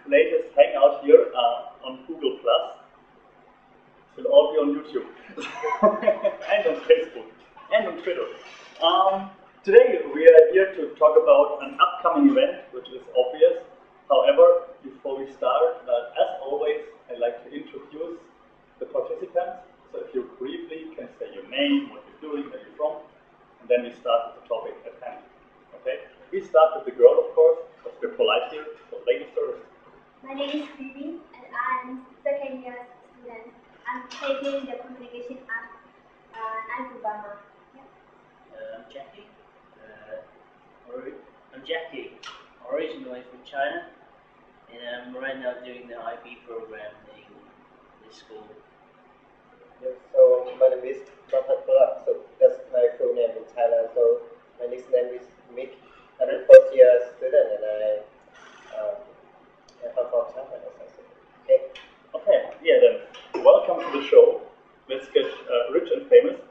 latest Hangout here on Google Plus. It will all be on YouTube and on Facebook and on Twitter. Today we are here to talk about an upcoming event, which is obvious. However, before we start, as always, I'd like to introduce the participants. So if you briefly can say your name, what you're doing, where you're from, and then we start with the topic at hand. Okay? We start with the girl, of course, because we're polite here. So ladies first. My name is Phoebe, and I'm second year student. I'm taking the communication at Alabama. I'm Jackie. I'm Jackie, originally from China, and I'm right now doing the IB program in this school. Yeah, so my name is Rapat Balak, so that's my full name in Thailand. So my nickname is Mick. I'm a first year student, and I'm from Thailand. Okay. Okay, yeah then, welcome to the show. Let's get rich and famous.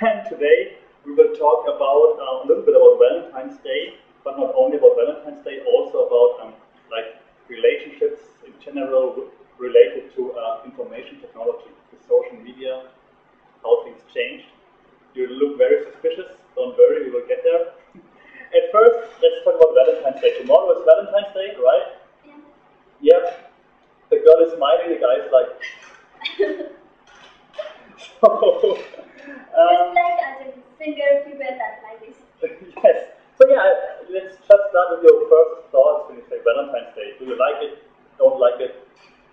And today we will talk about a little bit about Valentine's Day, but not only about Valentine's Day, also about like relationships in general related to information technology, to social media, how things changed. You look very suspicious, don't worry, we will get there. At first, let's talk about Valentine's Day. Tomorrow is Valentine's Day, right? Yeah. Yep. The girl is smiling, the guy is like... So... Just like as a singer, people that like this. Yes. So yeah, let's just start with your first thoughts when you say Valentine's Day. Do you like it? Don't like it?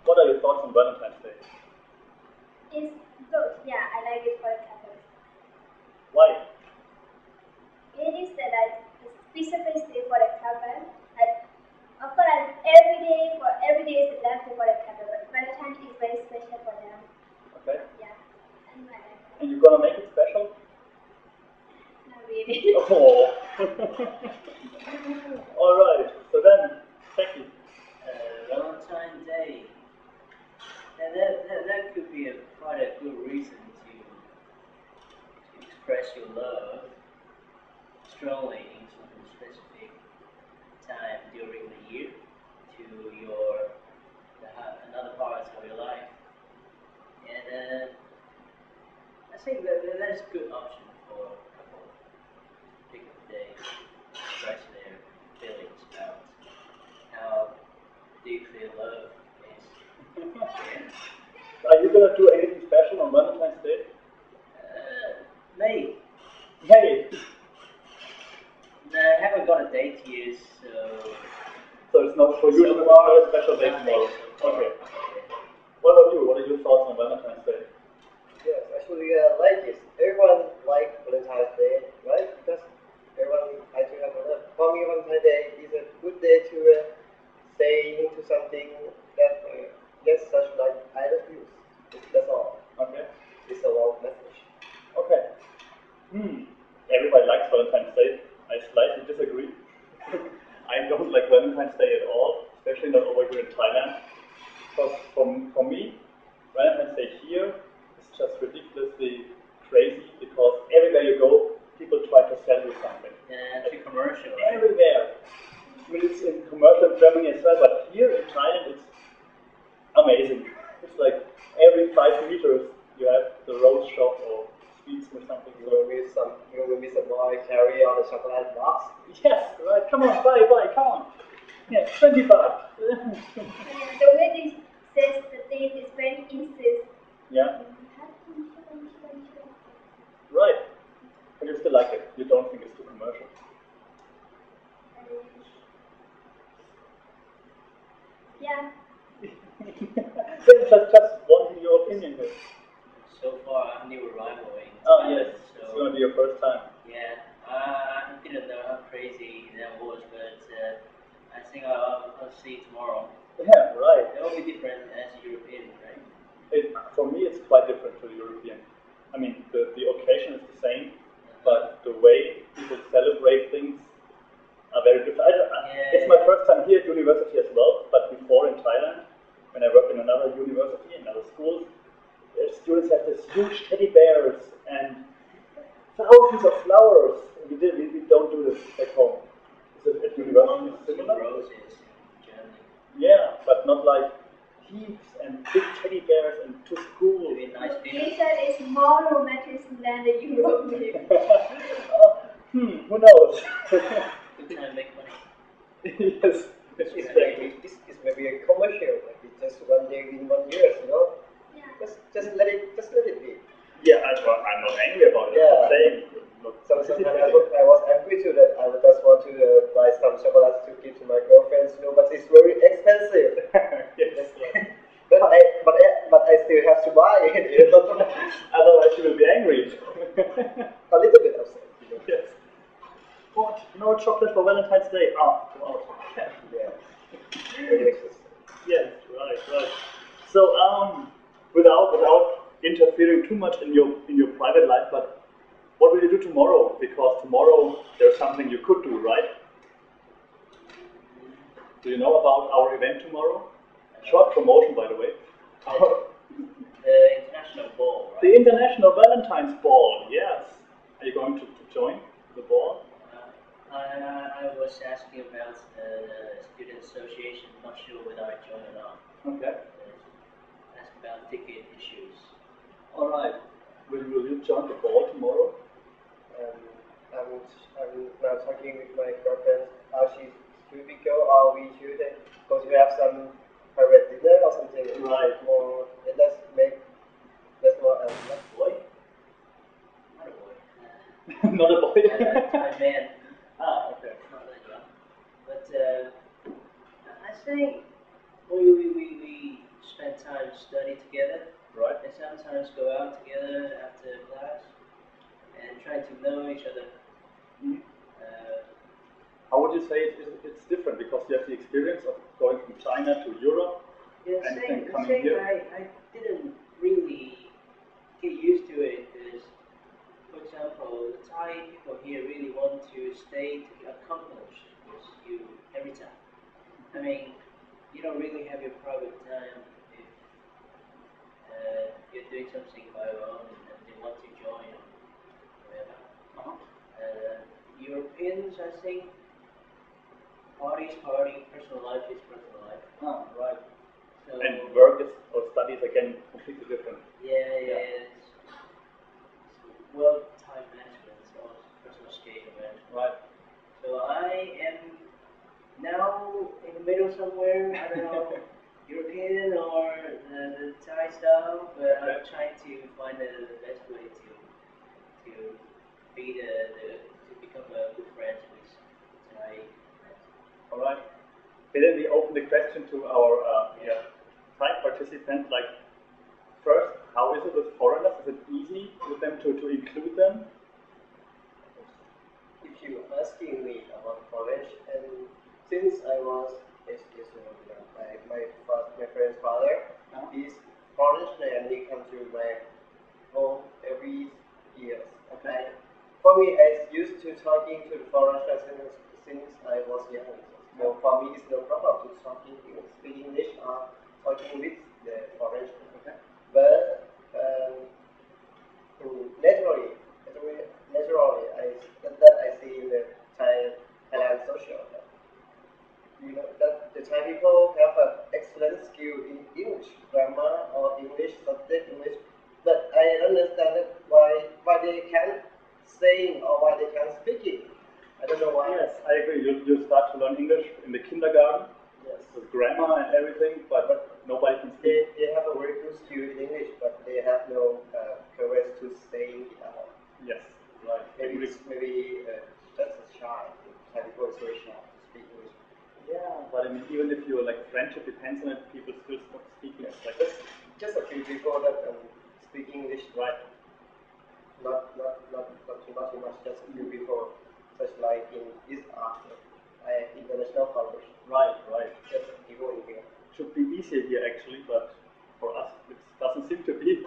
What are your thoughts on Valentine's Day? It's good. Yeah, I like it for couples. Why? It is that a specific day for a couple. Of course, every day is the last day for a couple, but Valentine's is very special for them. Okay. Yeah, and I like it. And you're gonna make it special? Not really. Oh. All right. So then, Becky. Valentine's Day. And that could be quite a good reason to express your love strongly in some specific time during the year to another part of your life. And I think that is a good option for a couple to pick up a day to express their feelings about how deeply love is. Are you gonna do anything special on Valentine's Day? Me. Hey. No, I haven't got a date yet, So it's not for you tomorrow, a special day tomorrow. Okay. What about you? What are your thoughts on Valentine's Day? Yes, actually, like this. Everyone like Valentine's Day, right? Because everyone likes to have a love. For me, Valentine's Day is a good day to say into something that gets such like I love you. That's all. Okay. It's a long message. Okay. Everybody likes Valentine's Day. I slightly disagree. I don't like Valentine's Day at all, especially not over here in Thailand. Because for me, Valentine's Day here is just ridiculously crazy because everywhere you go, people try to sell you something. Yeah, it's a commercial, right? Everywhere. I mean, it's in commercial in Germany as well, but here in Thailand, it's amazing. It's like every 5 meters you have the rose shop or sweets or something. You will meet some boy carry on a chocolate box. Yes, right. Come on, buy, come on. Yeah, 20 baht. And the way they says the date is very insist. Yeah. Right. But you still like it. You don't think it's too commercial. Yeah. just wanting your opinion here. So far, I'm new arrival in Oh Thailand, yes, so it's going to be your first time. yeah, I didn't know how crazy that was, but I think I'll see tomorrow. Yeah, right. It will be different as European, right? For me, it's quite different to the European. I mean, the occasion is the same, but the way people celebrate things are very different. It's my first time here at university as well, but before in Thailand, when I worked in another university, in other schools, students have this huge teddy bears and thousands of flowers. We don't do this back home. Is it at university similar? Roses in Germany. Yeah, but not like heaps and big teddy bears and to school. Maybe a nice dinner. Asia is more romantic than the Europe. Who knows? Good time to make money. Yes. This is maybe a commercial, maybe just one day in 1 year, you know. Yeah. Just let it be. Yeah, I'm not angry about it. Yeah. I'm saying, look, Sometimes I was angry too that I would just want to buy some chocolates to give to my girlfriends, you know, but it's very expensive. Yes. But I still have to buy it, you know. Otherwise, you will be angry. A little bit upset, you know. Yes. What? No chocolate for Valentine's Day? Ah, come out. Yeah. Very expensive. Yes, right. So, without interfering too much in your private life, but what will you do tomorrow? Because tomorrow there's something you could do, right? Do you know about our event tomorrow? Short promotion, by the way. The international ball, right? The International Valentine's Ball, yes. Are you going to join the ball? I was asking about the student association, not sure whether I join or not. Okay. Ask about ticket issues. Alright. Will you join the ball tomorrow? I'm now talking with my girlfriend how should we go or we should go to have some private dinner or something. Right. More let's more Boy? Not a boy. Not a boy. A man. Ah, okay. Not that young. But I think we spend time study together. Right. And sometimes go out together after class and try to know each other. Mm. How would you say it's different because you have the experience of going from China to Europe Yeah, and same. coming Same. here? I didn't really get used to it because, for example, the Thai people here really want to stay to accomplish with you every time. I mean, you don't really have your private time if you're doing something by your own and they want to join or whatever. Europeans, I think, party is party, personal life is personal life. Ah, right. So, And work or studies again completely different. yeah. It's work time management, or personal schedule management. Right. So I am now in the middle somewhere. I don't know, European or the Thai style, but I'm trying to find the best way to be to become a good friend with Thai friends. Alright. Okay, then we open the question to our Thai participants. Like, first, how is it with foreigners? Is it easy with them to include them? If you asking me about college, and since I was my friend's father, he's foreign and he comes to my home every year. Okay. For me, I used to talking to the foreigners since I was young. So for me, it's no problem to speak English or talking with the foreigners. Okay. But naturally, I see in the Thailand social. You know that the Thai people have an excellent skill in English grammar or English subject English, but I understand why they can't saying or why they can't speaking. I don't know why. Yes, I agree. You start to learn English in the kindergarten, Yes. with grammar and everything, but nobody can speak. They have a very good skill in English, but they have no courage to say it out. Yes, right. Maybe just a shy. Thai people is very shy to speak English. Yeah, but I mean, even if your like friendship depends on it, people still stop speaking. It's like Just a few people that speak English, right. not too much. Just a few people, such like in this international college. Right. Just people in here. Should be easier here actually, but for us it doesn't seem to be.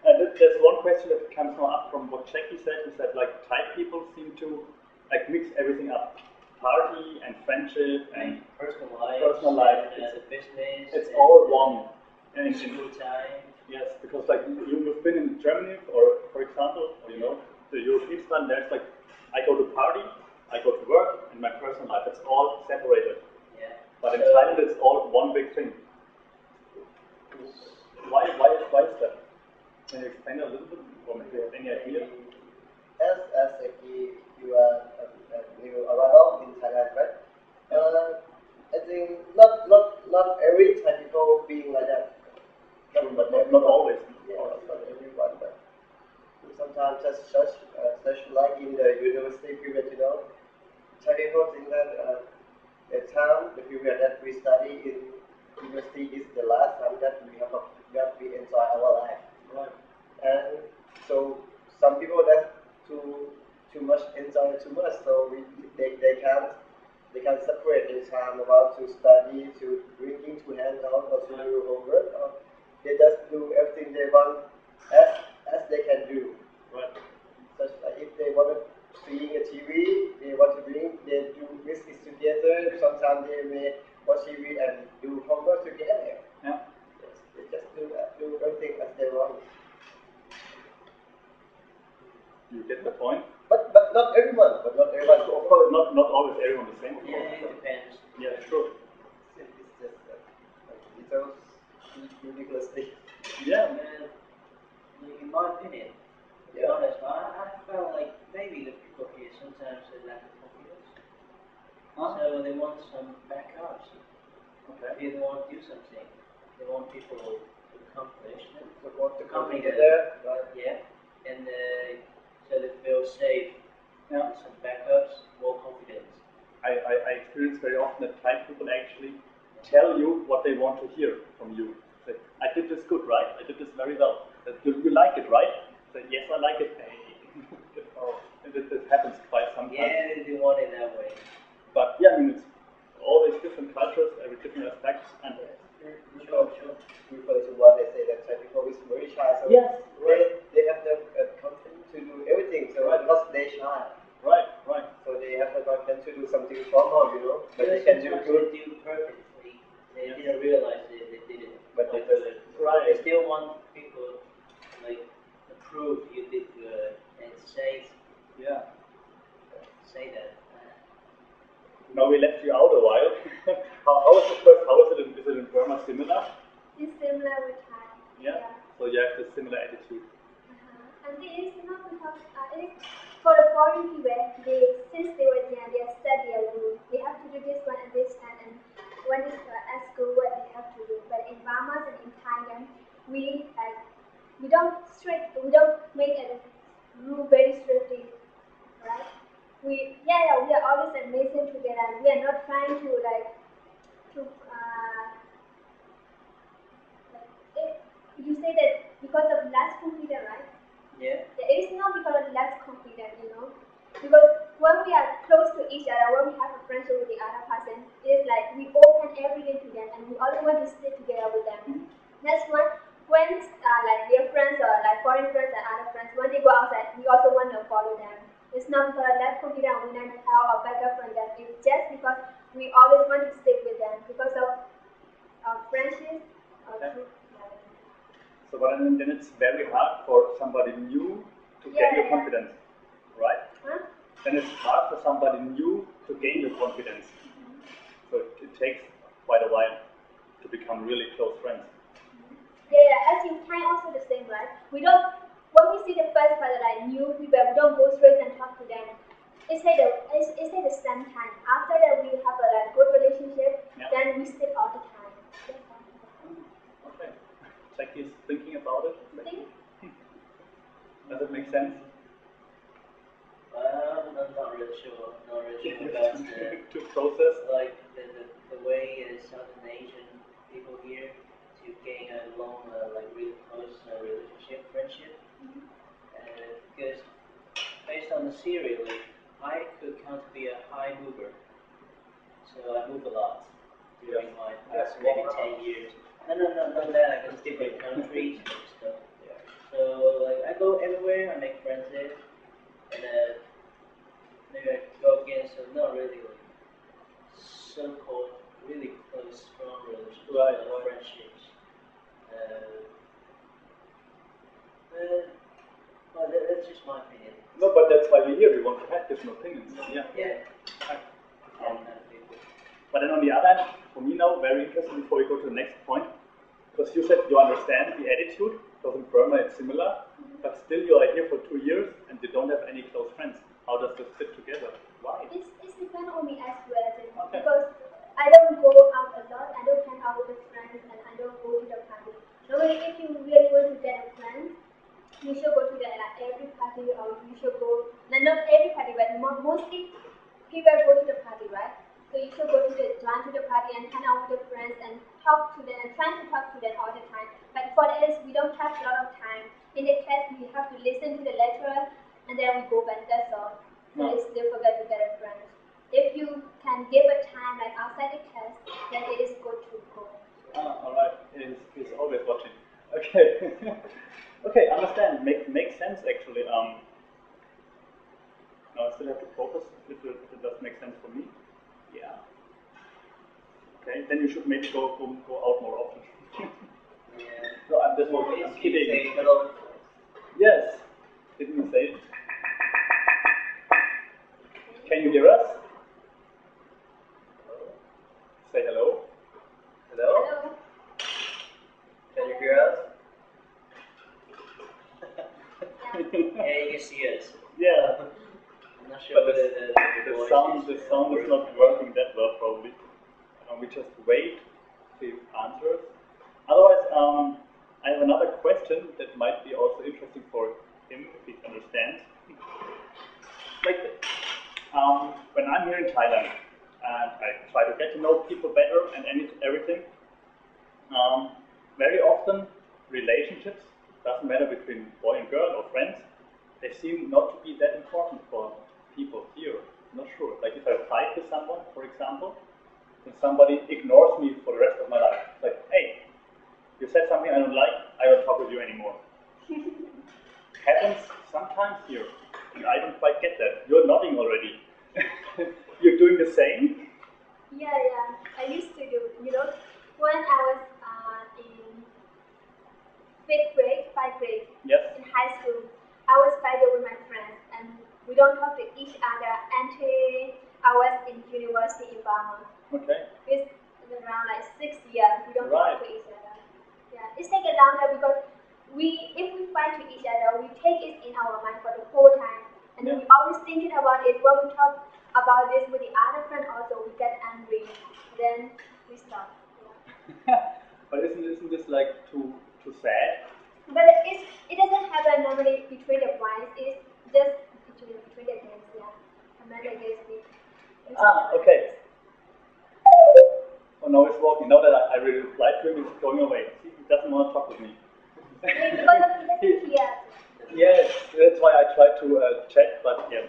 And there's one question that comes now up from what Jackie said. He said like Thai people seem to like mix everything up. Party and friendship and personal life, and the business. it's all one. And school time. yes, because like you've been in Germany, or for example, or, you know, the European style. There's like I go to party, I go to work, and my personal life. It's all separated. Yeah. But in Thailand, it's all one big thing. Why is that? Can you explain a little bit, or maybe you have any idea? As you are a new arrival in Thailand, right? I think not every Thai people being like that. Not always. Yeah, not everyone, but sometimes such like in the university period, you know, Thai people think that the time, the period that we study in university is the last time that we enjoy our life. Right. And so some people that too much enjoy too much, so they can't separate the time about to study, to drinking, to hang out, or to do homework, or they just do everything they want as they can do. Right. Such like if they want to see a TV, they want to drink, they do business together. Sometimes they may watch TV and do homework together. Yeah. Yes, they just do everything as they want. You get the point? But not everyone. Of course, not always everyone the same. Yeah, it depends. Yeah, sure. It's just details, ridiculous thing. Yeah. In my opinion, to be honest, I felt like maybe the people here sometimes they lack confidence. So they want some backups. Okay. If they want to do something, they want people to accomplish them. Support the company Company there, right? Yeah, and so they feel safe. Yeah. Some backups, more confidence. I experience very often that Thai people actually tell you what they want to hear from you. Say, I did this good, right? I did this very well. You like it, right? Say, yes, I like it. And this happens quite sometimes. Yeah, they want it that way. But yeah, I mean, it's always different cultures, every different aspects, and Sure. Refer to what they say that Thai people is very shy, so yes, right, they have the confidence to do everything, so Right. because they shy. right. So they have the confidence to do something formal, you know, but Yeah, they can do sometimes good. they do perfectly. They didn't realize they did it. But they not just- good. Right. They still want people like to prove you did good and say Yeah. that. Now we left you out a while. how is it first? How is it in Burma similar? It's similar with Thai. Yeah. So you have this similar attitude. And it is not because it is for the foreign people. Since they were young, they study a rule. They have to do this one and this one, and when it's at school, what they have to do. But in Burma and in Thailand, we don't make a rule very strictly, right? We are always amazing together, and we are not trying to you say that because of less confidence, right? Yeah. It is not because of less confidence, you know. Because when we are close to each other, when we have a friendship with the other person, it's like we open everything to them, and we always want to stay together with them. That's why when like their friends or like foreign friends and other friends, when they go outside, we also want to follow them. It's not because of less confidence we not have a backup from them. It's just because we always want to stick with them because of our friendship. So, but then it's very hard for somebody new to gain your confidence, right? Huh? Then it's hard for somebody new to gain your confidence. So it takes quite a while to become really close friends. Yeah, as in Thai also the same, right? We don't, when we see the first part like new people, we don't go straight and talk to them. It's like the same time. After that, we have a good relationship. Yeah. Then we stick all the time. Okay. Jackie's thinking about it. Think? Does it make sense? I'm not really sure. Not really sure about the To process? like the way Southern Asian people here to gain a long, like really close relationship, friendship. Because based on the serial, like, I could count to be a high mover. So I move a lot during my past maybe 10 years. No, that I can different countries and stuff. Yeah. So like I go everywhere, I make friends there, and maybe I go against not really like so-called really close, strong relationships, Right. friendships. Well, that's just my opinion. No, but that's why we're here. We want to have different opinions. Yeah. Yeah. Right. Kind of people. But then on the other hand, for me now very interesting before we go to the next point, because you said you understand the attitude, because in Burma it's similar, but still you are here for 2 years and you don't have any close friends. How does this fit together? Why? It's depend on me as well, Okay. because I don't go out a lot, I don't hang out with friends, and I don't go to the party. Normally, if you really want to get a friend, you should go to the like every party, or you should go, not every party, but mostly people go to the party, right? So you should go to join to the party and hang out with your friends and talk to them and try to talk to them all the time. But for us, we don't have a lot of time. In the class, we have to listen to the lecturer and then we go back. That's all. So it's difficult to get a friend. If you can give a time like outside the class, then it is good to go. All right. He's always watching. Okay. Okay. Understand. Makes sense actually. Now I still have to focus if it does make sense for me. Yeah. Okay, then you should maybe go out more often. Yeah. No, I'm just I'm kidding. Say hello. Yes. Didn't you say it? Can you hear us? Say hello. Hello? Hello? Can you hear us? Yeah, you can see us. Yeah. I'm not sure But whether the sound is not working that well probably. We just wait to answers. Otherwise, I have another question that might be also interesting for him if he understands. Like, when I'm here in Thailand and I try to get to know people better and everything, very often relationships, doesn't matter between boy and girl or friends, they seem not to be that important for people here. I'm not sure. Like if I fight with someone, for example, and somebody ignores me for the rest of my life. Like, hey, you said something I don't like, I don't talk with you anymore. Happens sometimes here, and I don't quite get that. You're nodding already. You're doing the same? Yeah, I used to do, when I was in 5th grade, Yes. in high school, I was fighting with my friends, and we don't talk to each other until I was in university in Burma. Okay. It's around like 6 years, we don't Right. talk to each other. Yeah, it's taken longer because if we fight to each other, we take it in our mind for the whole time, and then we always thinking about it. When we talk about this with the other friend, also we get angry. Then we stop. Yeah. But isn't this like too sad? But it doesn't happen normally between the boys. It's just between the girls. Yeah, and then the girls Okay. Oh, now it's walking. Now that I really replied to him, he's going away. He doesn't want to talk with me. Because of the here. Yes, that's why I tried to check, but yeah.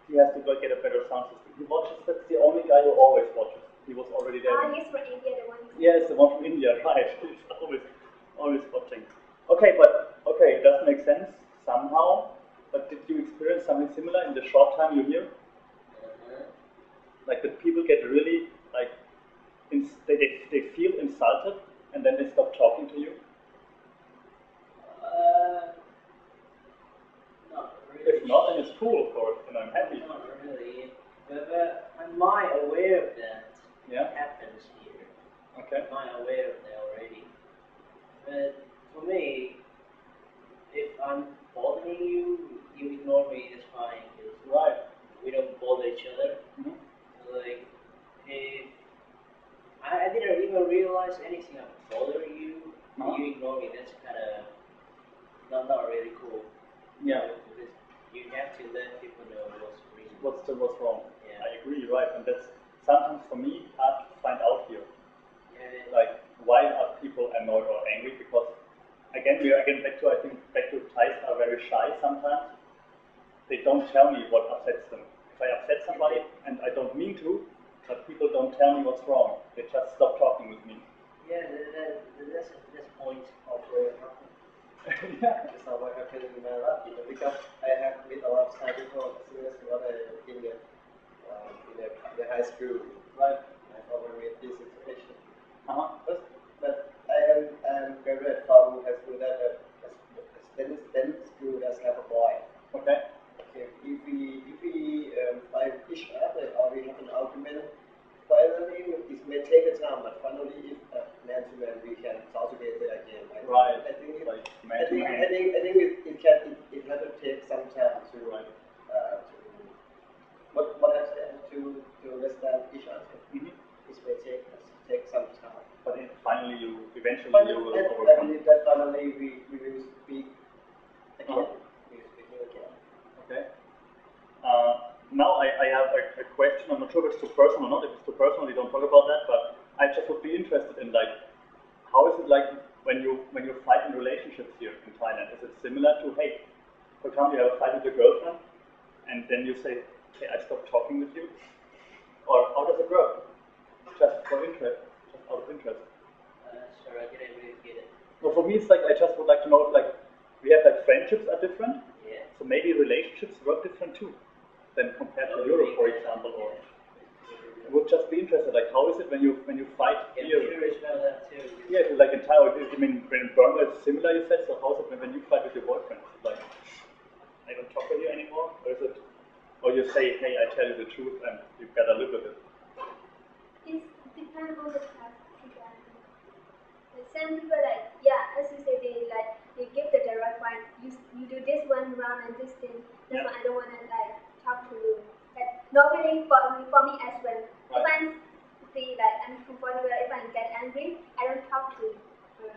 He has to go get a better sound system. He watches, that's the only guy who always watches. He was already there. He's from India, the one. Yes, the one from India, right. He's always watching. Okay, it does make sense somehow. But did you experience something similar in the short time you're here? Like that people get really like they feel insulted and then they stop talking to you? Not really. If not, then it's cool, of course, and I'm happy. Not really. But am I aware of that? Yeah. It happens here. Okay. Am I aware of that already? But for me, if I'm bothering you, you ignore me, it's fine. Right. We don't bother each other. Mm-hmm. Like, if I didn't even realize anything I'm bothering you, you ignore me, that's kind of not really cool. Yeah. Because you have to let people know what's reason. What's wrong? Yeah. I agree, right? And that's sometimes for me hard to find out here. Yeah. Like, why are people annoyed or angry? Because again, back to Thais are very shy sometimes. They don't tell me what upsets them. If I upset somebody, and I don't mean to, but people don't tell me what's wrong. They just stop talking with me. Yeah, that's the point. Yeah. That's not what happened in my life, because I have met a lot of Thai people as soon as I got in the high school. Right. I've already met this situation. Uh-huh. But I am graduate from high school that STEM school does have a boy. Okay. Okay, if we fight each other or we have an argument, finally each other. Mm-hmm. It may take some time. But finally, eventually But you will I overcome. believe that finally we will speak again. We will speak again. Okay. Now I have a question. I'm not sure if it's too personal or not. If it's too personal, we don't talk about that. But I just would be interested in like, how is it like when you fight in relationships here in Thailand? Is it similar to, hey, for example, you have a fight with your girlfriend, and then you say, hey, I stopped talking with you, or how does it work? Just for interest, just out of interest. Sorry, I didn't really get it. No, for me, it's like I just would like to know if like we have like friendships are different. Yeah. So maybe relationships work different too, than compared to Europe, for example. Or I would just be interested, like how is it when you fight Yeah, here? I'm curious about that too. Yeah, like in Thailand, I mean, in Burma it's similar, you said. So how is it when you fight with your boyfriend? Is it like I don't talk with you anymore, or is it? Or you say, hey, I tell you the truth, and you gotta live with it. It depends on the class. Some people like, yeah, as you say, they give the direct one. You do this one round and this thing. This one I don't wanna like talk to you. But normally for me as well. If I'm feel like I'm comfortable, if I get angry, I don't talk to my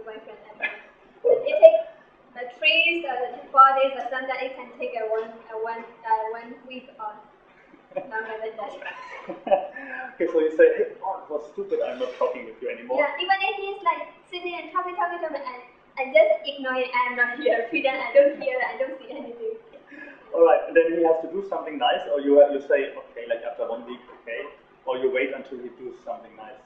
boyfriend at all. But it takes 3 or 4 days or something. It can take one week or longer than that. Okay, so you say, hey, oh, it was stupid, I'm not talking with you anymore. Yeah, even if he's like sitting and talking, and I just ignore it, I'm not here, pretend I don't hear, I don't see anything. Alright, and then he has to do something nice, or you say, okay, like after 1 week, okay, or you wait until he does something nice?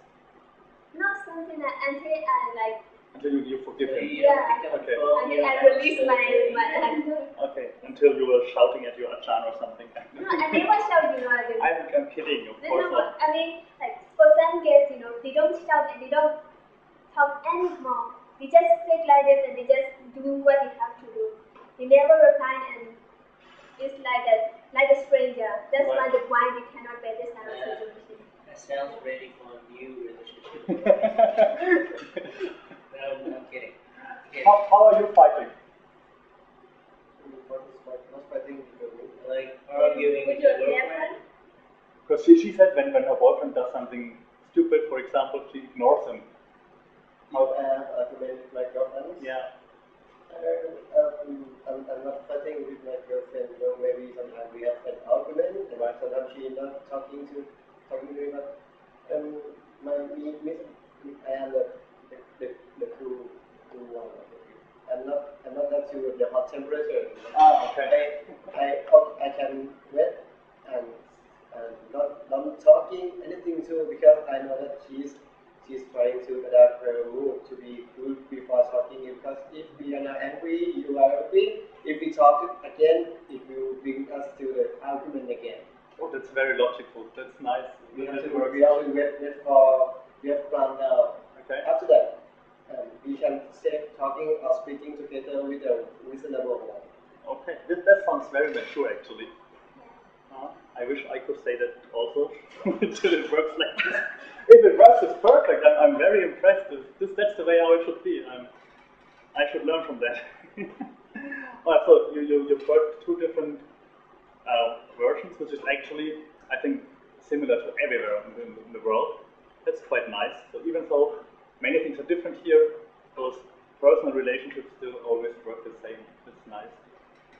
Not something that until I like. Until you forgive him? Yeah, okay. Until I release my anger. Okay, until you were shouting at your Achan or something. No, I never shout, I'm kidding, of course not. I mean, like, for some girls, they don't shout and they don't talk anymore. They just sit like this and they just do what they have to do. They never reply and it's like a stranger. That's why the why they cannot bear this kind of situation. That sounds ready for a new relationship. No, I'm kidding. How are you fighting? Not fighting with me. Like arguing With with your your girlfriend? girlfriend? Because she said when her boyfriend does something stupid, for example, she ignores him. Argument with my girlfriend. Yeah. I'm not fighting with my girlfriend. Maybe sometimes we have an argument, and sometimes she's not talking to me. But I am the cool one. I'm not that to the hot temperature. Okay. I can wait and not talking anything to because I know that she's trying to adapt her mood to be good before talking. Because if we are not angry, you are angry. If we talk again, it will bring us to the argument again. Oh, that's very logical. That's nice. We have to wait for we have planned out. Okay. After that, we can stay talking or speaking together with a reasonable one. Okay, that sounds very mature actually. I wish I could say that also until it works like this. If it works, it's perfect. I'm very impressed. That's the way how it should be. I should learn from that. Alright, so you've heard 2 different versions, which is actually, I think, similar to everywhere in the world. That's quite nice. So even though many things are different here, those personal relationships still always work the same. It's nice.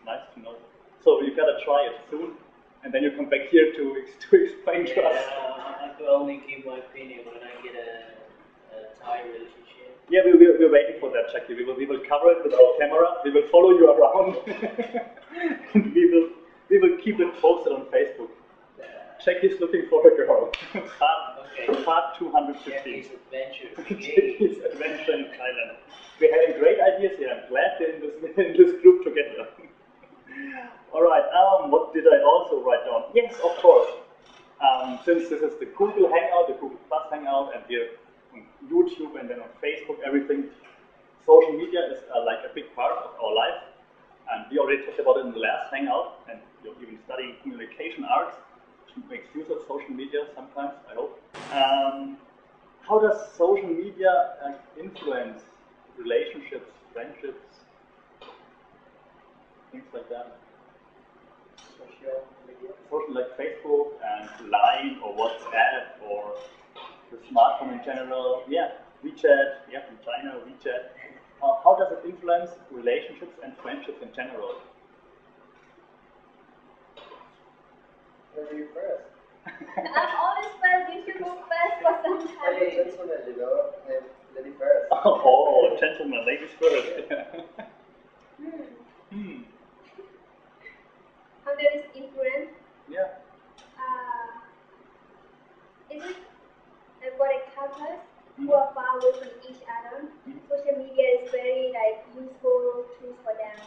Nice to know. So you gotta try it soon, and then you come back here to explain to us. I could only give my opinion when I get a Thai relationship. Yeah, we're waiting for that, Jackie. We will cover it with our camera. We will follow you around, and we will keep it posted on Facebook. Jackie's looking for a girl. Part 215. Jackie's adventure. Jackie's adventure in Thailand. We're having great ideas here. I'm glad they're in this group together. Alright, what did I also write down? Yes, of course. Since this is the Google Hangout, the Google Plus Hangout, and we're on YouTube and then on Facebook, everything, social media is like a big part of our life. And we already talked about it in the last Hangout, and you're even studying communication arts, which makes use of social media sometimes, I hope. How does social media influence relationships, friendships, things like that? Social media? social like Facebook and Line or WhatsApp or the smartphone in general. Yeah, WeChat. Yeah, from China, WeChat. How does it influence relationships and friendships in general? Where are you first? I'm always first. You should go first for some I'm a time. gentleman, you know. I'm lady first. Oh, gentlemen, ladies first. How does it influence? Yeah. Is it for a couple who are far away from each other? Social media is very like useful tools for them.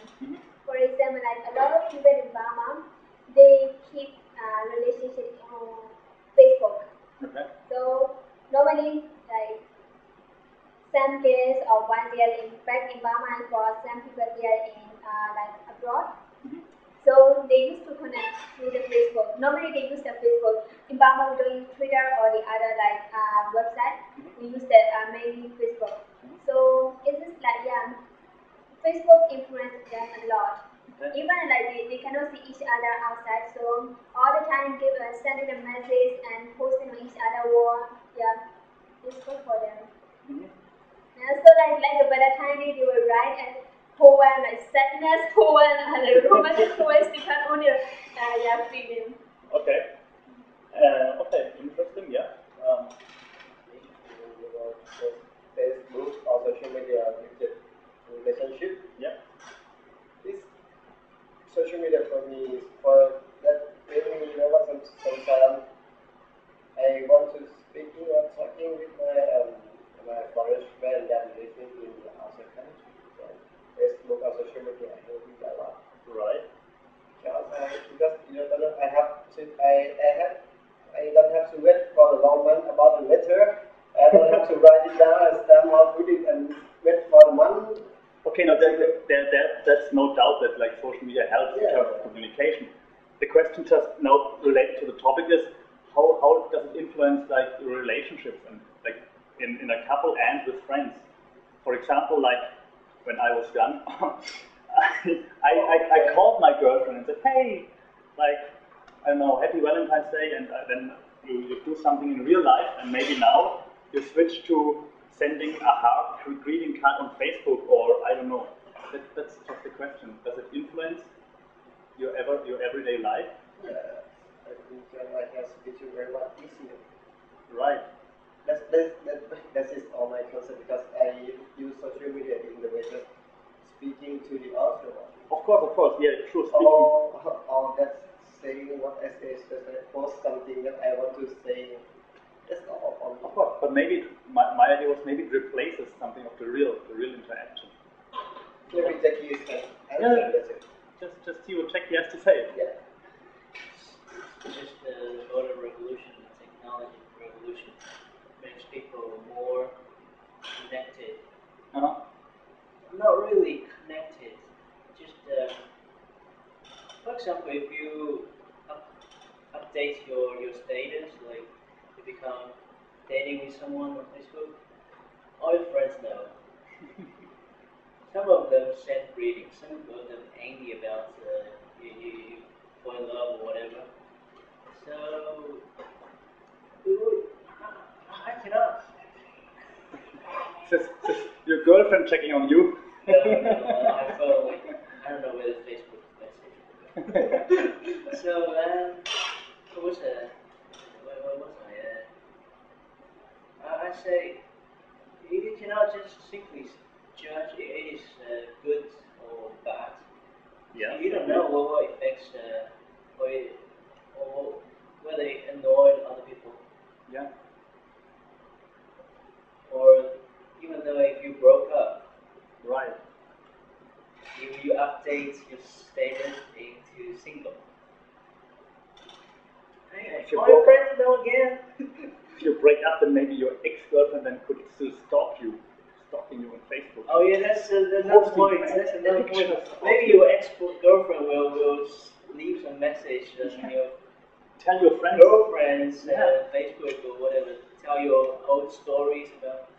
For example, like a lot of people in Burma, they keep relationship on Facebook. Okay. So normally, like some days or one day in back in Burma and for some people here in like abroad. So they used to connect through the Facebook. Normally they use the Facebook. In Burma we don't use Twitter or the other like website. We use the mainly Facebook. So it's just like Facebook influences them a lot. Even like they cannot see each other outside, so all the time sending a message and posting on each other wall. Yeah, it's good for them. So like the Valentine, they will write and poem like sadness poem and like romantic poems depend on your feeling. Okay. Okay, interesting. Yeah. Facebook or social media relationship. Yeah. This social media for me is for that maybe sometimes I want to speaking or talking with my foreign friend that living in the outside country. And Facebook or social media I help it a lot. Right. Because you know I don't have to wait for a long month about the letter. I don't have to write it down and stamp out with it and wait for a month. Okay, now that's no doubt that like social media helps in terms of communication. The question just now related to the topic is how does it influence like relationships and like in a couple and with friends? For example, like when I was young, I called my girlfriend and said, hey, like I don't know, happy Valentine's Day, and then you do something in real life, and maybe now you switch to sending a hard greeting card on Facebook, or I don't know. That's just the question. Does it influence your everyday life? Yeah, I think life has become very much easier. Right. That is all my concept because I use social media in the way of speaking to the other one. Of course, yeah, true. Speaking. Or that's saying what I say, just I post something that I want to say. That's not all. Of course, but maybe my idea was maybe it replaces something of the real interaction. Maybe Jackie can answer that. Just see what Jackie has to say. Yeah. Just the modern revolution, the technology revolution, makes people more connected. Not really connected. Just, for example, if you update your status, like you become dating with someone on Facebook, all your friends know. Some of them send greetings, some of them angry about you fall in love or whatever. So, I cannot. Just your girlfriend checking on you. No, I felt like, I don't know where the Facebook message. So, what was I say, you cannot just simply judge it is good or bad. Yeah. You don't know what affects or whether it annoyed other people. Yeah. Or even though if you broke up, Right. you update your status into single. If you All your friends know again. If you break up, then maybe your ex-girlfriend then could still stalking you on Facebook. Oh yeah, that's another point. That's another point. Maybe your ex-girlfriend will leave some message on your Tell your friends. girlfriend's Facebook or whatever. Tell your old stories about.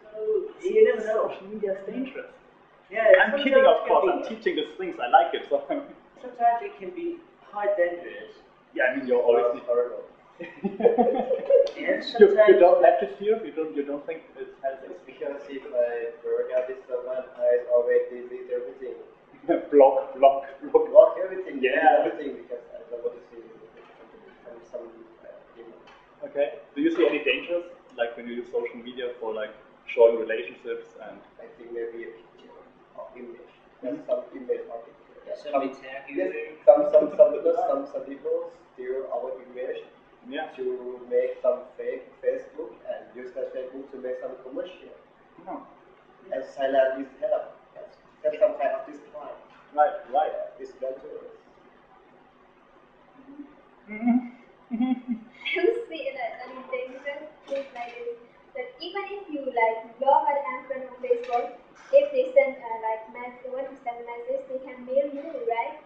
So you never know. Social media is dangerous. Yeah, I'm kidding, of course. I'm teaching these things. I like it. So. Sometimes it can be quite dangerous. Yeah, I mean you're always horrible. And sometimes you don't have to fear. You don't think it has It's because if I work out with someone, I always delete everything. block. Block everything. Yeah. Everything because I don't want to see some email. Okay. Do you see any dangers, like when you use social media for like showing relationships and? I think maybe a picture or image. There's some image or picture. somebody tag you Yes, there. some people steal our image Yeah. to make some fake Facebook and use that Facebook to make some commercial. No. And Thailand is have some kind of this crime. Right. It's dangerous. You see that an dangerous thing like this, that even if you like block an friend on Facebook, if they send they want to send a message, they can mail you, right?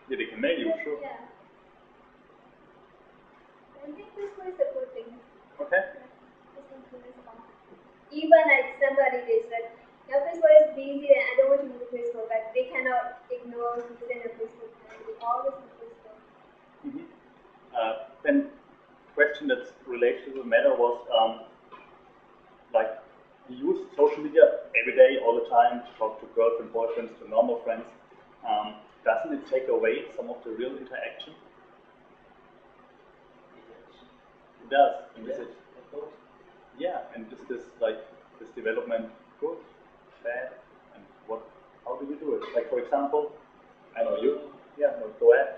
Yeah, they can mail you, sure. Yeah. I think Facebook is a good thing. Okay. Even like somebody they said, your Facebook is busy and I don't want to use Facebook, but they cannot ignore using a Facebook and they always use Facebook. Mm-hmm. Then question that's related to the matter was like you use social media every day, all the time, to talk to girlfriends, boyfriends, to normal friends. Doesn't it take away some of the real interaction? It does. And is it? Of course. Yeah. And is this like this development good, bad, and what? How do we do it? Like for example, I know you. Yeah. No, go ahead.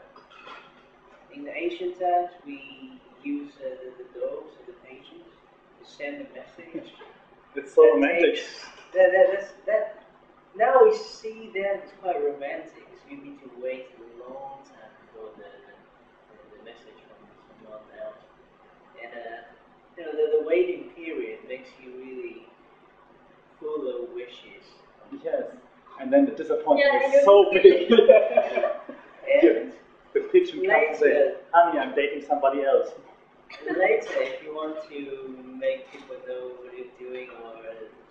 In the ancient times, we use the dogs and the pages to send a message. It's so romantic. That. Now we see that it's quite romantic. So you need to wait a long time for the message from someone else, and the waiting period makes you really full of wishes. Yes. And then the disappointment Yeah, is so big. And The pigeon comes and says, "Honey, I'm dating somebody else." later, if you want to make people know what you're doing or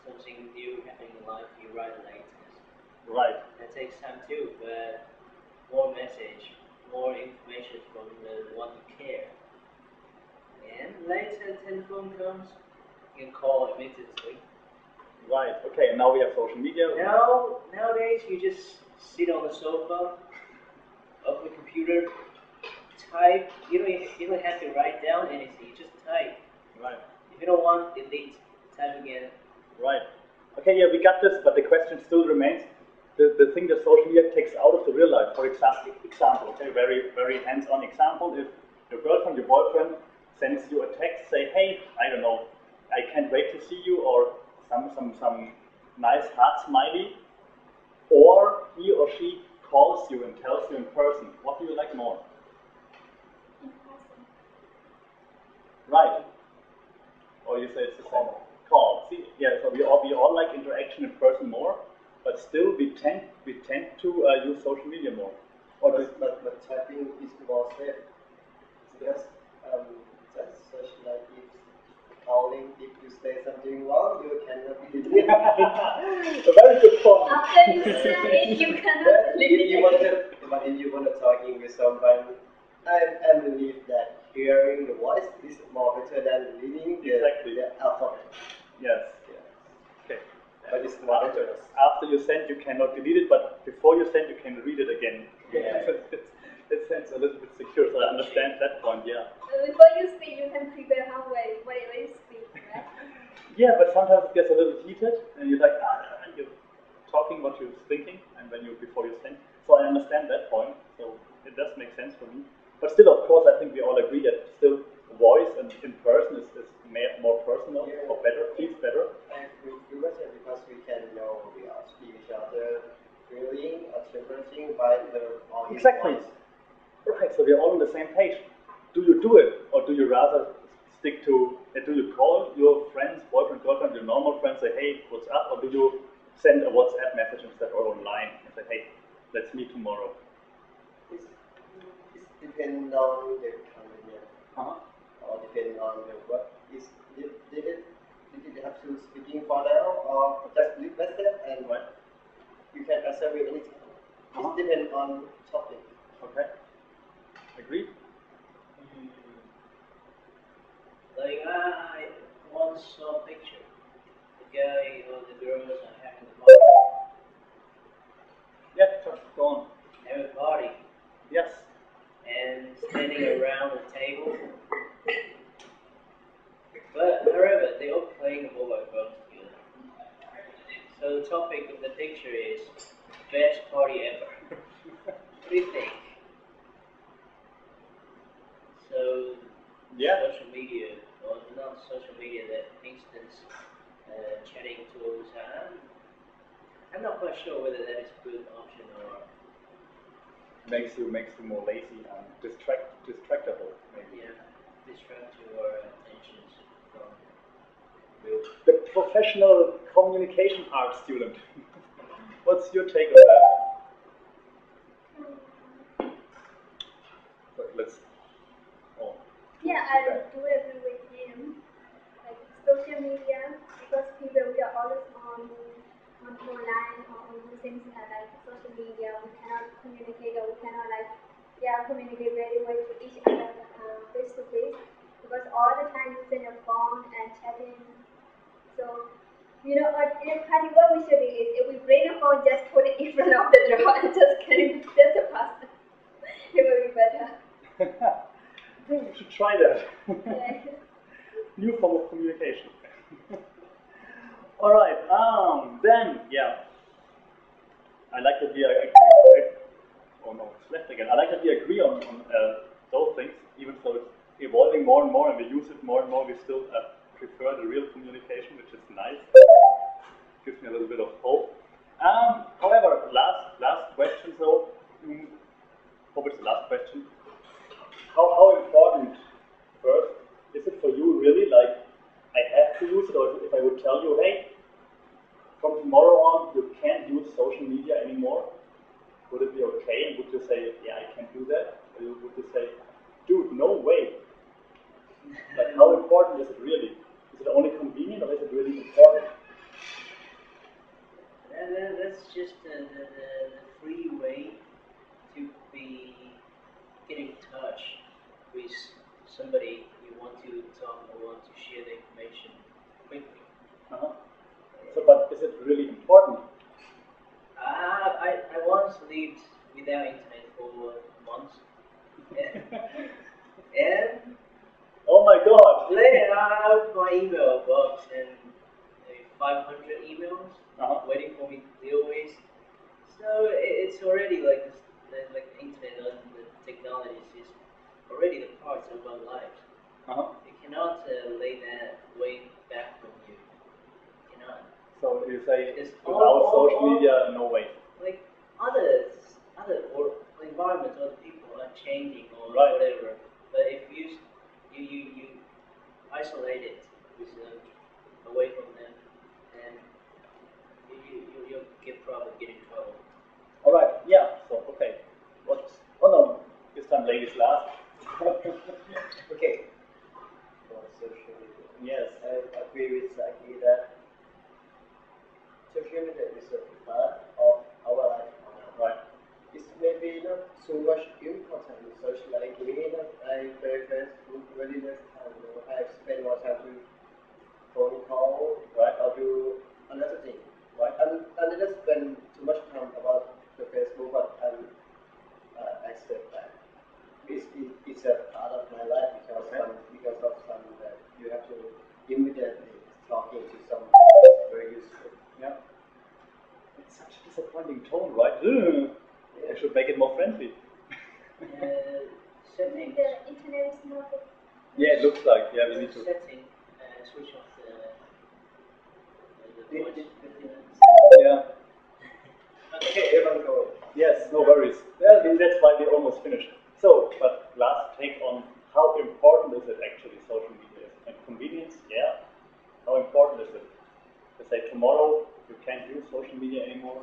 something new happening in life, you write letters. Right. That takes time too, but more message, more information from the one who care. And later, telephone comes, you can call immediately. Right. Okay. And now we have social media. Nowadays, you just sit on the sofa, open the computer, type. You don't have to write down anything. You just type. Right. If you don't want, delete. Type again. Right. Okay. Yeah, we got this, but the question still remains: the thing that social media takes out of the real life. For example, okay, very very hands-on example. If your girlfriend, your boyfriend sends you a text, say, "Hey, I don't know, I can't wait to see you," or some nice heart smiley, or he or she calls you and tells you in person. What do you like more? In person. Right. Or you say it's the same. Call. See, yeah. So we all like interaction in person more, but still we tend to use social media more. Or But typing is more safe. Just such like if calling, if you say something wrong, you cannot be deleted. A very good point. After you send it, you cannot delete it. But if you want to talking with someone, I believe that hearing the voice is more better than reading the alphabet. Yes. Okay. But it's more better. After you send, you cannot delete it, but before you send, you can read it again. Yeah. It sounds a little bit secure, so I understand that point. Yeah. Before you speak, you can prepare whatever you speak, right? Yeah, but sometimes it gets a little heated, and you're like, you're talking what you're thinking, and before you send. So I understand that point. So it does make sense for me. But still, of course, I think we all agree that still voice and in person is more personal or better, feels better. And we better because we can know each other feeling or temperature by the Exactly. voice. Right, so we're all on the same page. Do you do it, or do you rather stick to, do you call your friends, boyfriend, girlfriend, your normal friends, say, hey, what's up, or do you send a WhatsApp message instead or online and say, hey, let's meet tomorrow? It depends on the convenience. Or depend on the what is did it have to speaking for now or just leave message and you can answer me anytime. It depends on topic. Okay. Like I once saw a picture. The guy or the girls are having a party. Yeah, just go on. Having a party Yes. and standing around the table. But however, they all playing mobile phones together. So the topic of the picture is best party ever. What do you think? So Yeah. social media, or not social media, that instant chatting tools. I'm not quite sure whether that is a good option or Makes you more lazy and distractible, maybe. yeah, distract your attentions from real. The professional communication art student. What's your take on that? Let's. Oh. Yeah, I do agree with him. Like social media, because people we are always on online or on using like social media, we cannot communicate or we cannot communicate very well to each other face to face because all the time using a phone and chatting. So in a party, what we should do is if we bring a phone, just put it in front of the drawer and just connect the person. It will be better. I think we should try that. Yeah. New form of communication. All right. Then yeah, I like that we oh no, it's left again. I like that we agree on those things, even though it's evolving more and more, and we use it more and more. We still prefer the real communication, which is nice. Gives me a little bit of hope. However, last question. So, hope it's the last question. How important first is it for you really? Like, I have to use it, or if I would tell you, hey, from tomorrow on you can't use social media anymore, would it be okay? And would you say, yeah, I can do that? Or would you say, dude, no way? Like, how important is it really? Is it only convenient, or is it really important? That's just the free way to get in touch with somebody you want to talk or want to share the information quickly. So, but is it really important? I once lived without internet for months. And Oh my God! later I opened my email box and maybe 500 emails waiting for me to deal with. So it's already like the internet and the technologies is already the parts of our lives. You cannot lay that way back from you. You cannot. So you say It's without social media, no way. Like other environments, other people are changing or Right. whatever. But if you isolate it with away from them, then you'll probably get in trouble. All right. Yeah. So okay. What? Oh no. This time, ladies last. Okay. For social media. Yes. I agree with Zaki that social media is a part of our life now. Right. It's maybe not so much important in social like me. I play Facebook very less time. I spend more time to phone call, Right. or do another thing. Right. And I just spend too much time about the Facebook, but I step back. It's a part of my life because of some that you have to immediately talking to someone. It's very useful. Yeah. It's such a disappointing tone, right? I should make it more friendly. Settings. The internet is not a Yeah, it looks like. Yeah, we need to. Setting. Switch off the voice. Yeah. Okay, everyone go. Yes. No worries. Yeah, that's why we almost finished. So, but last take on how important is it actually social media and convenience? Yeah. How important is it? To say tomorrow you can't use social media anymore.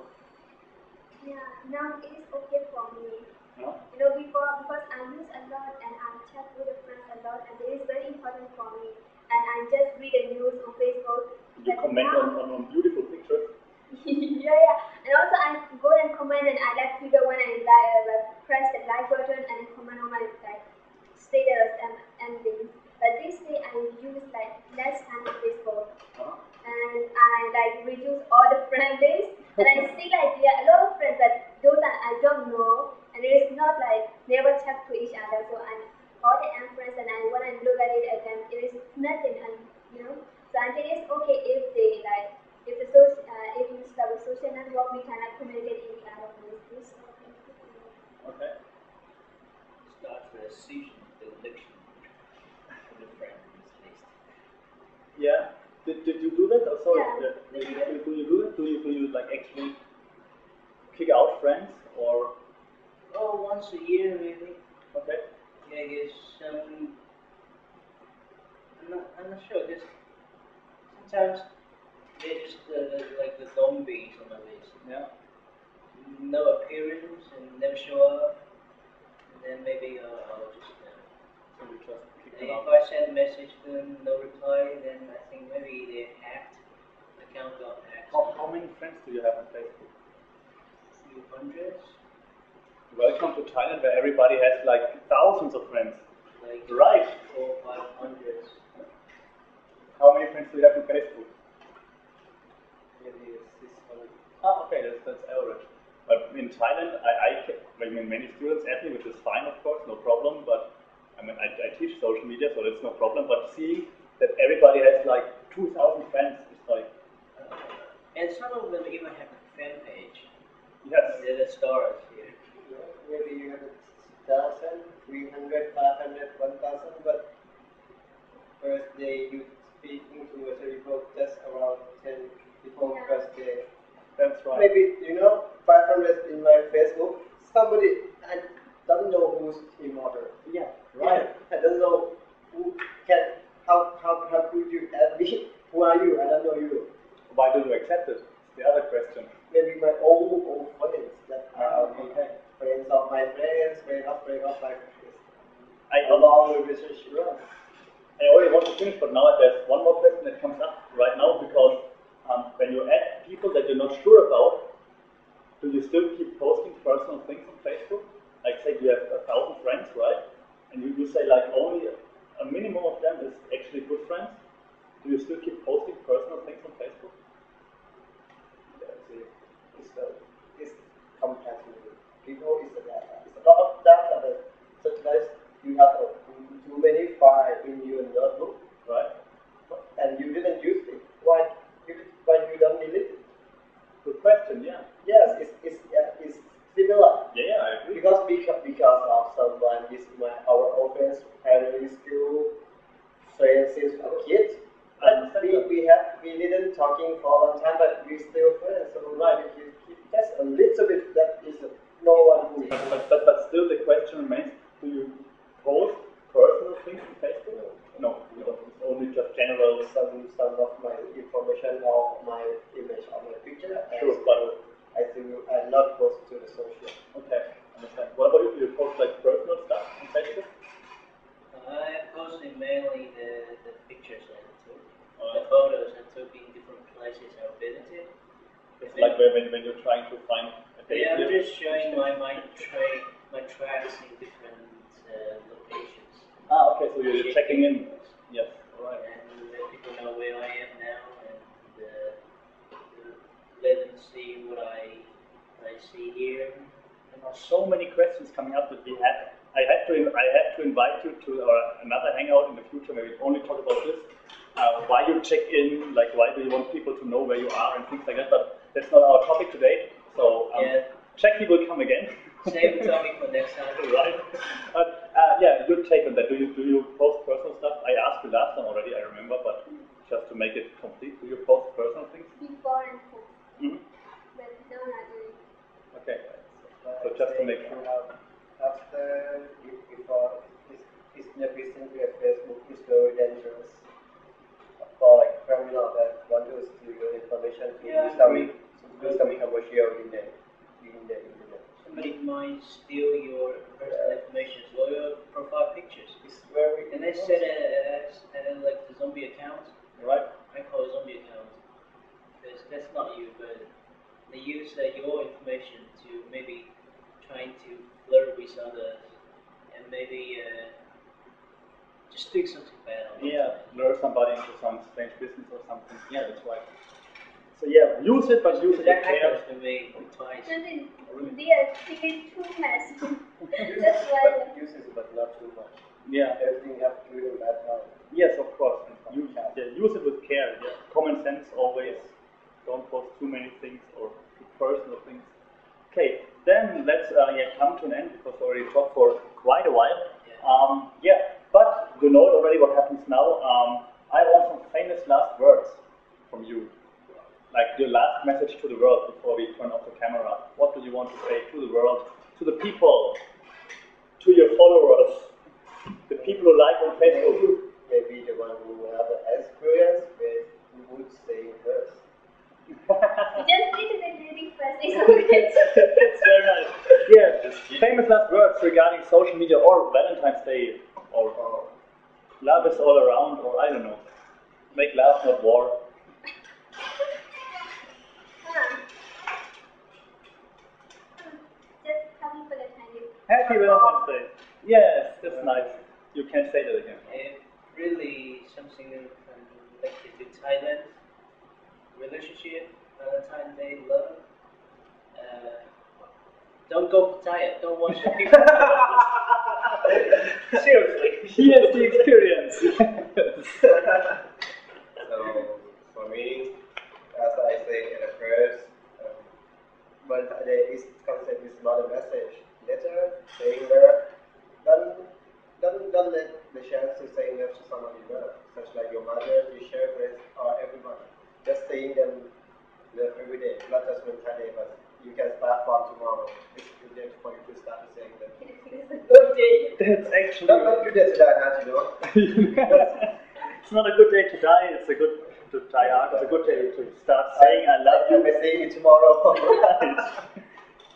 Yeah, now it is okay for me. No? Before, because I use a lot and I chat with the friends a lot, and it is very important for me. And I just read the news on Facebook. You comment on beautiful pictures. Yeah. And also I go and comment and I like people when I press the like button and comment on my status and things. But this day I use Yeah. Did you do that? Oh, sorry. Yeah. Do you do it? Do you like actually kick out friends or? Oh, once a year maybe. Okay. Yeah, I guess I'm not sure. Because sometimes they're just like the zombies on the list. Yeah. No appearance and never show up. And then maybe I'll just. So you just kick And them if out. I send a message to them, no reply, then I think maybe they hacked. The account got hacked. How many friends do you have on Facebook? Few hundreds. Welcome to Thailand, where everybody has like thousands of friends. Like Right. 400 or 500. How many friends do you have on Facebook? Maybe 600. Ah, okay, that's average. But in Thailand, I mean, many students add me, which is fine, of course, no problem. But I mean, I teach social media, so that's no problem. But seeing that everybody has like 2,000 friends is like, And some of them even have a fan page. yes, They're the stars here. Yeah, maybe you have 1,000, 300, 500, 1,000, but first day you speaking to a people just around 10 people Yeah. first day. that's right. Maybe 500 in my Facebook. Somebody I don't know who's him or her. Yeah, right. I don't know who can. How could you add me? Who are you? I don't know you. Why do you accept it? It's the other question. Maybe my old friends that are Okay. friends of my friends, friends of my friends. I A long relationship. I already want to finish, but now there's one more question that comes up right now because when you add people that you're not sure about, do you still keep posting personal things on Facebook? Like say you have 1,000 friends, right? And you say like only a minimum of them is actually good friends. Do you still keep posting personal things on Facebook? It's compatible. People is the data. It's a lot of data that sometimes you have too many files in your notebook, Right? and you didn't use it. Why you don't delete it? Good question, yeah. Yes, it's similar. Yeah, I agree. Because of someone is our old friends, primary school friends since a kid. I But understand we didn't talking for a long time, but we still friends. So Right. just a little bit. That is no one who. But still the question remains, do you post personal things on Facebook? No, you don't. It's only just general. Some of my information or my image or my picture. Sure, but I not post to the social. okay, understand. What about you? Do you post like personal stuff on Facebook? I posted mainly the pictures I took, the Alright. photos I took in different places I visited. It's like when you're trying to find a date. Yeah, I'm here. just showing my tracks in different locations. Ah, okay, so you're checking in. Yes, alright. And let people know where I am now and let them see what I see here. There are so many questions coming up that we have. I have to invite you to another hangout in the future where we only talk about this. Why you check in, like why do you want people to know where you are and things like that. But that's not our topic today. So Yeah. Jackie will come again. Save the topic for next time. Right. Yeah, good take on that. Do you post personal stuff? I asked you last time already, I remember, but just to make it complete, do you post personal things? Before and post. Mm-hmm. But now not doing. Okay. So just to make sure. After before it's recently Facebook is very dangerous for like criminal that want to steal your information to Yeah, do some commercial in the internet. Somebody might steal your personal information or your profile pictures. It's very And they set it as like the zombie account. Right. I call it zombie account. Because that's not you, but they use your information to maybe trying to flirt with others and maybe just do something bad on Yeah, lure somebody into some strange business or something. Yeah, that's right. So yeah, use it, but use it That with care. happens to me twice. Something they are thinking too much. That's why. Use it, but not too much. Yeah. Everything have to do in that time. Yes, of course. Use it with care. Yeah. Common sense always. Don't post too many things or too personal things. Okay, then let's come to an end because we already talked for quite a while. Yeah. But you know already what happens now. I want some famous last to the world before we turn off the camera? What do you want to say to the world, to the people, to your followers, the people who like on Facebook? Maybe the one who have an experience with who would say first. Just listen and reading first. It's okay. That's very nice. Yeah, famous last words regarding social media or Valentine's Day or love is all around, or I don't know. Make love, not war. Just happy Valentine's Day. Happy Valentine's Day. Yes, that's nice. You can say that again. Really something connected to Thailand. Relationship, Valentine's Day, love. Don't go Pattaya. Don't watch the people. Seriously, he has the experience. So for me, as I say at first, Valentine's Day is concept is not a message. Letter saying that don't let the chance to say love to someone you love, such like your mother, your share friends, or everyone. Just saying them love every day, not just Valentine's Day, but you can start from tomorrow. It's a good day for you to start saying them. It's a good day. That's actually Not good day to die, not you know. It's not a good day to die. It's a good to die hard. It's a good day to start saying I love you. I may see you tomorrow.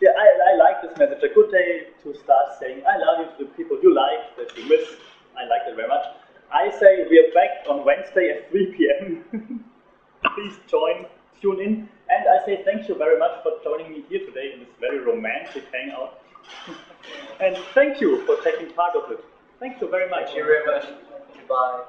Yeah, I like this message. A good day to start saying I love you to the people you like, that you miss. I like it very much. I say we are back on Wednesday at 3 p.m. Please tune in. And I say thank you very much for joining me here today in this very romantic hangout. And thank you for taking part of it. Thank you very much. Thank you very much. Goodbye.